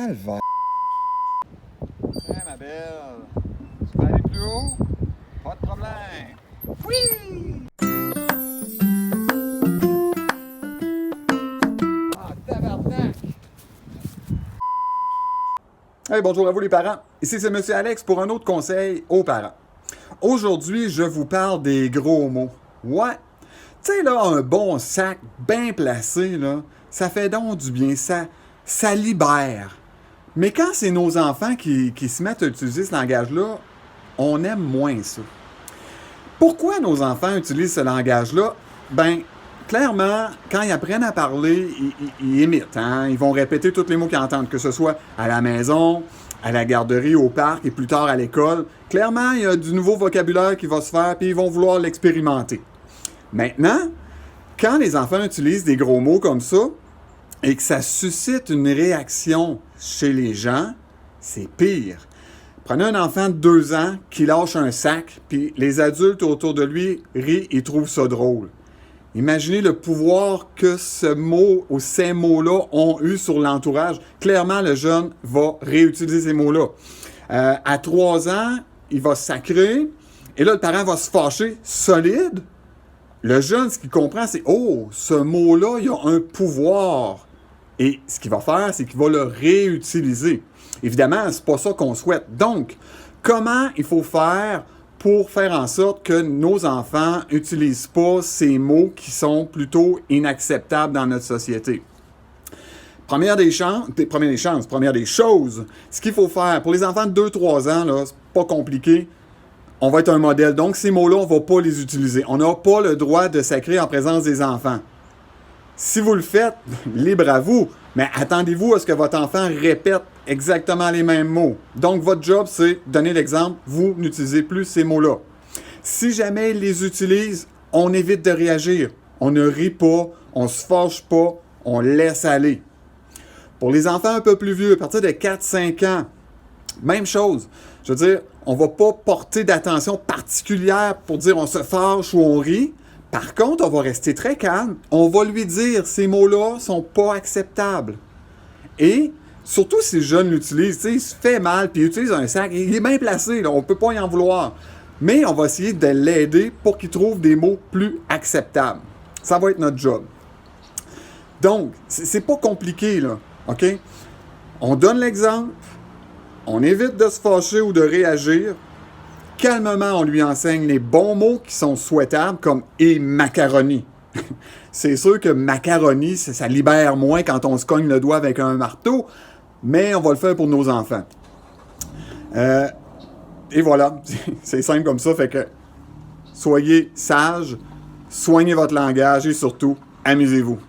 Calvaire. Hey, ma belle. Tu peux aller plus haut? Pas de problème. Oui! Ah, tabarnak! Hey, bonjour à vous les parents. Ici c'est Monsieur Alex pour un autre conseil aux parents. Aujourd'hui, je vous parle des gros mots. Ouais. Tu sais, là, un bon sac bien placé, là, ça fait donc du bien, ça libère. Mais quand c'est nos enfants qui se mettent à utiliser ce langage-là, on aime moins ça. Pourquoi nos enfants utilisent ce langage-là? Ben, clairement, quand ils apprennent à parler, ils imitent. Hein? Ils vont répéter tous les mots qu'ils entendent, que ce soit à la maison, à la garderie, au parc et plus tard à l'école. Clairement, il y a du nouveau vocabulaire qui va se faire, puis ils vont vouloir l'expérimenter. Maintenant, quand les enfants utilisent des gros mots comme ça et que ça suscite une réaction chez les gens, c'est pire. Prenez un enfant de 2 ans qui lâche un sac, puis les adultes autour de lui rient et trouvent ça drôle. Imaginez le pouvoir que ce mot ou ces mots-là ont eu sur l'entourage. Clairement, le jeune va réutiliser ces mots-là. À 3 ans, il va sacrer, et là, le parent va se fâcher solide. Le jeune, ce qu'il comprend, c'est « Oh, ce mot-là, il a un pouvoir. » Et ce qu'il va faire, c'est qu'il va le réutiliser. Évidemment, c'est pas ça qu'on souhaite. Donc, comment il faut faire pour faire en sorte que nos enfants n'utilisent pas ces mots qui sont plutôt inacceptables dans notre société? Première des choses, ce qu'il faut faire pour les enfants de 2-3 ans, là, c'est pas compliqué. On va être un modèle. Donc, ces mots-là, on ne va pas les utiliser. On n'a pas le droit de sacrer en présence des enfants. Si vous le faites, libre à vous, mais attendez-vous à ce que votre enfant répète exactement les mêmes mots. Donc, votre job, c'est donner l'exemple. Vous n'utilisez plus ces mots-là. Si jamais ils les utilisent, on évite de réagir. On ne rit pas, on ne se fâche pas, on laisse aller. Pour les enfants un peu plus vieux, à partir de 4-5 ans, même chose. Je veux dire, on ne va pas porter d'attention particulière pour dire on se fâche ou on rit. Par contre, on va rester très calme. On va lui dire ces mots-là ne sont pas acceptables. Et surtout si le jeune l'utilise, il se fait mal puis il utilise un sac, il est bien placé, là, on ne peut pas y en vouloir. Mais on va essayer de l'aider pour qu'il trouve des mots plus acceptables. Ça va être notre job. Donc, c'est pas compliqué, là. OK? On donne l'exemple. On évite de se fâcher ou de réagir. Calmement, on lui enseigne les bons mots qui sont souhaitables, comme « et macaroni ». C'est sûr que macaroni, ça libère moins quand on se cogne le doigt avec un marteau, mais on va le faire pour nos enfants. Et voilà, c'est simple comme ça, fait que soyez sages, soignez votre langage et surtout, amusez-vous.